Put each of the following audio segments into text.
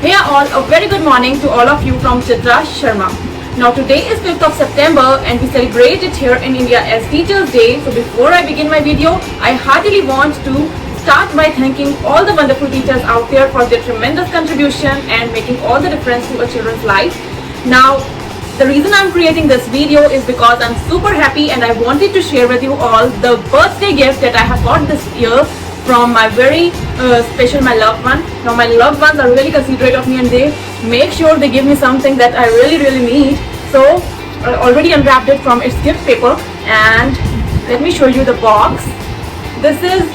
Hey all, a very good morning to all of you from Chitra Sharma. Now today is 5th of September and we celebrate it here in India as Teachers Day. So before I begin my video, I heartily want to start by thanking all the wonderful teachers out there for their tremendous contribution and making all the difference to a children's life. Now the reason I'm creating this video is because I'm super happy and I wanted to share with you all the birthday gift that I have got this year from my very special, my loved one. Now my loved ones are really considerate of me and they make sure they give me something that I really need. So I already unwrapped it from its gift paper and let me show you the box. This is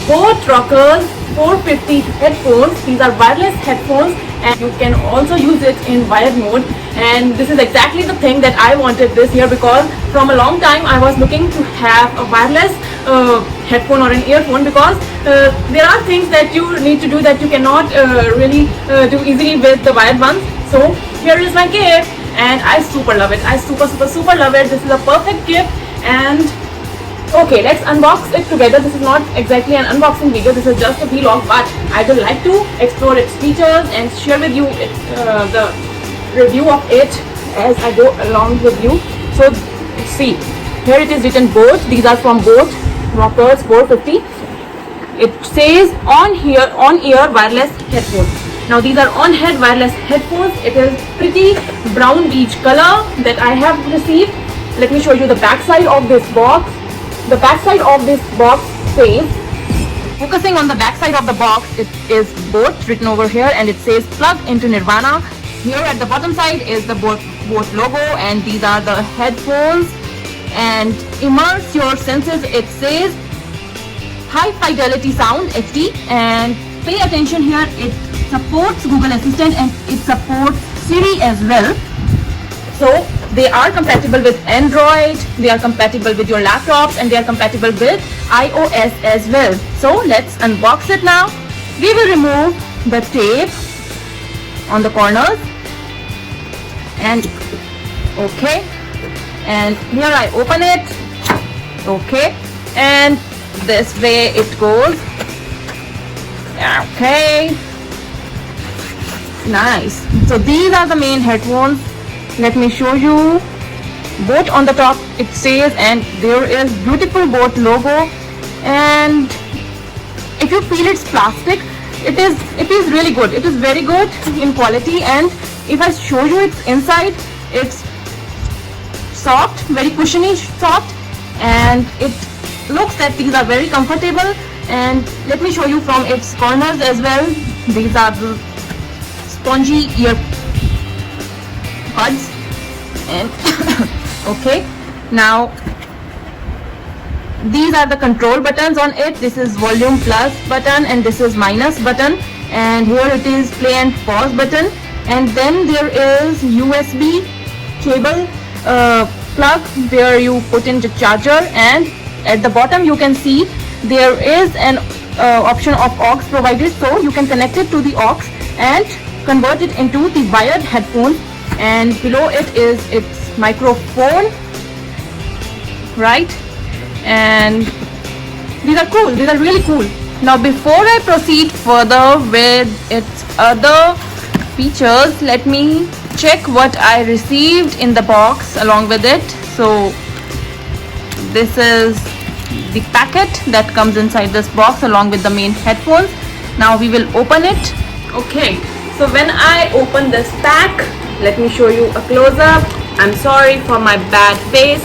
Boat Rockers 450 headphones. These are wireless headphones and you can also use it in wired mode, and this is exactly the thing that I wanted this year because from a long time I was looking to have a wireless headphone or an earphone because there are things that you need to do that you cannot really do easily with the wired ones. So here is my gift and I super love it. I super love it. This is a perfect gift. And okay, let's unbox it together. This is not exactly an unboxing video, this is just a vlog, but I would like to explore its features and share with you the review of it as I go along with you. So see, here it is written Boat. These are from Boat Rockers 450. It says on ear wireless headphones. Now these are on head wireless headphones. It is pretty brown beige color that I have received. Let me show you the back side of this box. The back side of this box says, focusing on the back side of the box, it is Boat written over here and it says plug into Nirvana. Here at the bottom side is the Boat logo and these are the headphones. And immerse your senses, it says high fidelity sound HD, and pay attention here, it supports Google Assistant and it supports Siri as well. So they are compatible with Android, they are compatible with your laptops, and they are compatible with iOS as well. So let's unbox it now. We will remove the tape on the corners and okay, and here I open it. Okay, and this way it goes. Okay, nice. So these are the main headphones. Let me show you. Boat on the top it says, and there is beautiful Boat logo, and if you feel it's plastic, it is really good. It is very good in quality, and if I show you its inside, it's soft, very cushiony soft, and it looks that these are very comfortable. And let me show you from its corners as well. These are the spongy ear buds. And okay, now these are the control buttons on it. This is volume plus button and this is minus button, and here it is play and pause button, and then there is USB cable plug where you put in the charger, and at the bottom you can see there is an option of aux provided, so you can connect it to the aux and convert it into the wired headphones. And below it is its microphone, right? And these are cool, these are really cool. Now before I proceed further with its other features, let me check what I received in the box along with it. So this is the packet that comes inside this box along with the main headphones. Now we will open it. Okay, so when I open this pack, let me show you a close-up. I'm sorry for my bad face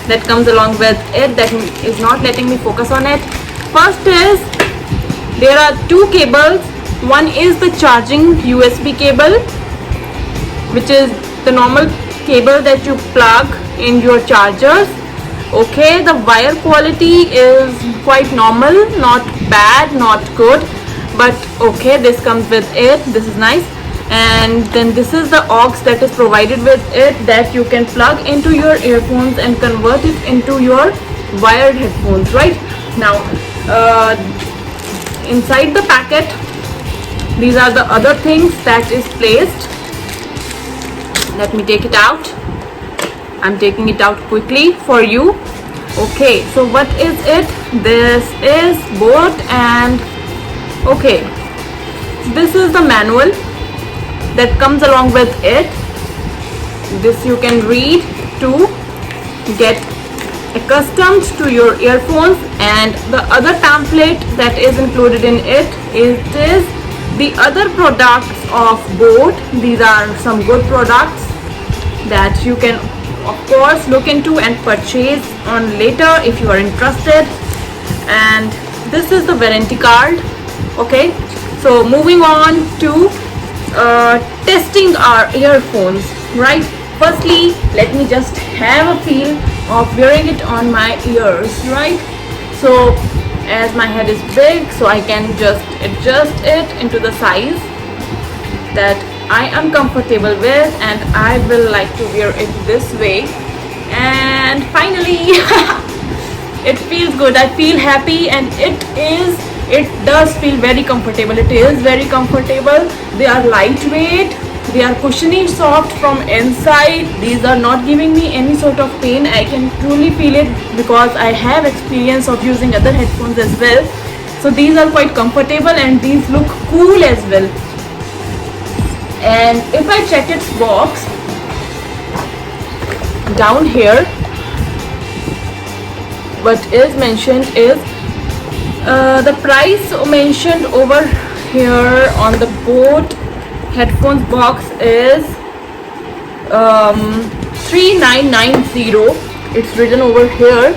that comes along with it, that is not letting me focus on it. First is, there are two cables. One is the charging USB cable, which is the normal cable that you plug in your chargers. Okay, the wire quality is quite normal, not bad, not good, but okay, this comes with it. This is nice. And then this is the aux that is provided with it, that you can plug into your earphones and convert it into your wired headphones. Right now, inside the packet, these are the other things that is placed. Let me take it out. I'm taking it out quickly for you. Okay, so what is it? This is Boat, and okay, this is the manual. that comes along with it. This you can read to get accustomed to your earphones, and the other pamphlet that is included in it is the other products of Boat. These are some good products that you can of course look into and purchase on later if you are interested. And this is the warranty card. Okay, so moving on to testing our earphones, right? Firstly, let me just have a feel of wearing it on my ears, right? So as my head is big, so I can just adjust it into the size that I am comfortable with, and I will like to wear it this way. And finally it feels good, I feel happy, and it does feel very comfortable. It is very comfortable. They are lightweight, they are cushiony, soft from inside. These are not giving me any sort of pain. I can truly feel it because I have experience of using other headphones as well. So these are quite comfortable, and these look cool as well. And if I check its box down here, what is mentioned is the price mentioned over here on the Boat headphones box is 3990. It's written over here,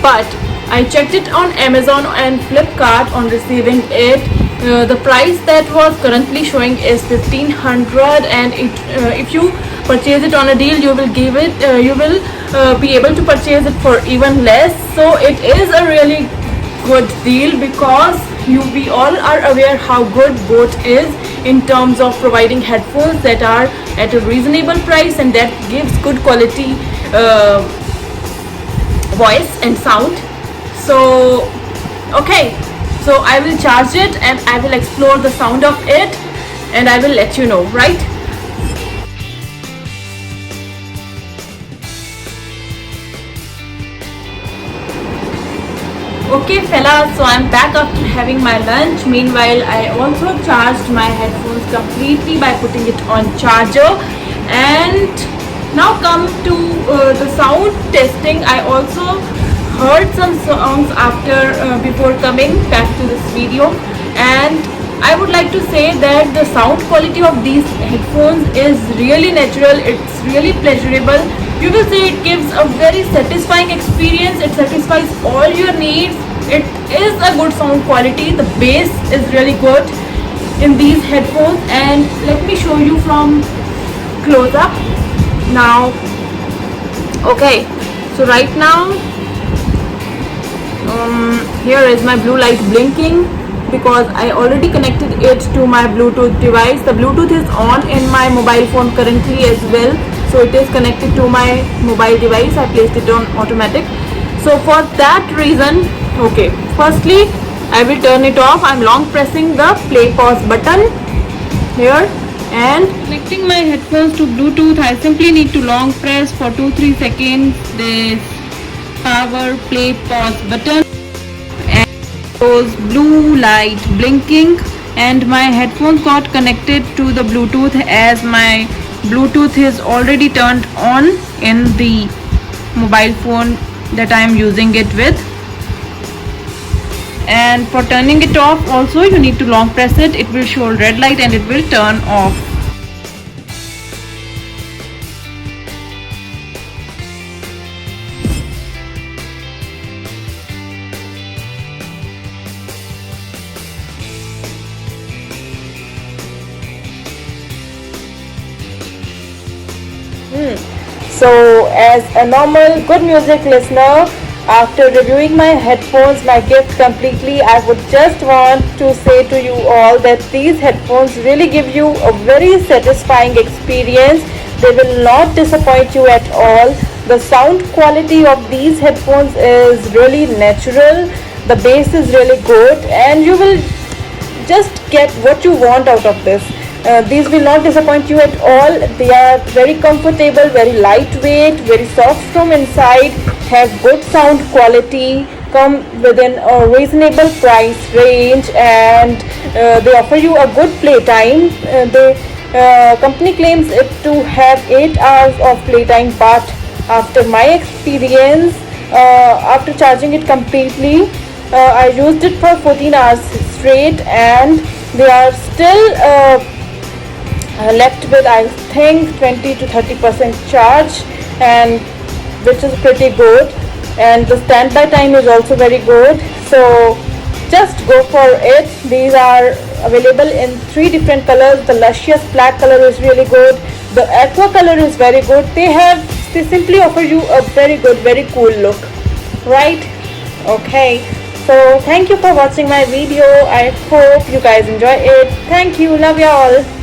but I checked it on Amazon and Flipkart on receiving it. The price that was currently showing is 1500, and if you purchase it on a deal, you will be able to purchase it for even less. So it is a really good deal because we all are aware how good Boat is in terms of providing headphones that are at a reasonable price and that gives good quality voice and sound. So okay, so I will charge it and I will explore the sound of it, and I will let you know, right? Okay fellas, so I'm back after having my lunch. Meanwhile, I also charged my headphones completely by putting it on charger. And now come to the sound testing. I also heard some songs after before coming back to this video, and I would like to say that the sound quality of these headphones is really natural. It's really pleasurable. You will see it gives a very satisfying experience. It satisfies all your needs. It is a good sound quality. The bass is really good in these headphones, and let me show you from close up now. Okay, so right now here is my blue light blinking because I already connected it to my Bluetooth device. The Bluetooth is on in my mobile phone currently as well, so it is connected to my mobile device. I placed it on automatic. So for that reason, okay, firstly I will turn it off. I'm long pressing the play pause button here, and connecting my headphones to Bluetooth, I simply need to long press for 2-3 seconds this power play pause button, and those blue light blinking, and my headphones got connected to the Bluetooth as my Bluetooth is already turned on in the mobile phone that I am using it with. And for turning it off also you need to long press it. It will show red light and it will turn off. So as a normal good music listener, after reviewing my headphones, my gift completely, I would just want to say to you all that these headphones really give you a very satisfying experience. They will not disappoint you at all. The sound quality of these headphones is really natural. The bass is really good, and you will just get what you want out of this. These will not disappoint you at all. They are very comfortable, very lightweight, very soft from inside, have good sound quality, come within a reasonable price range, and they offer you a good playtime. They company claims it to have 8 hours of playtime, but after my experience, after charging it completely, I used it for 14 hours straight, and they are still left with, I think, 20 to 30% charge, and which is pretty good, and the standby time is also very good. So just go for it. These are available in 3 different colors. The luscious black color is really good, the aqua color is very good. They simply offer you a very good, very cool look, right? Okay, so thank you for watching my video. I hope you guys enjoy it. Thank you, love you all.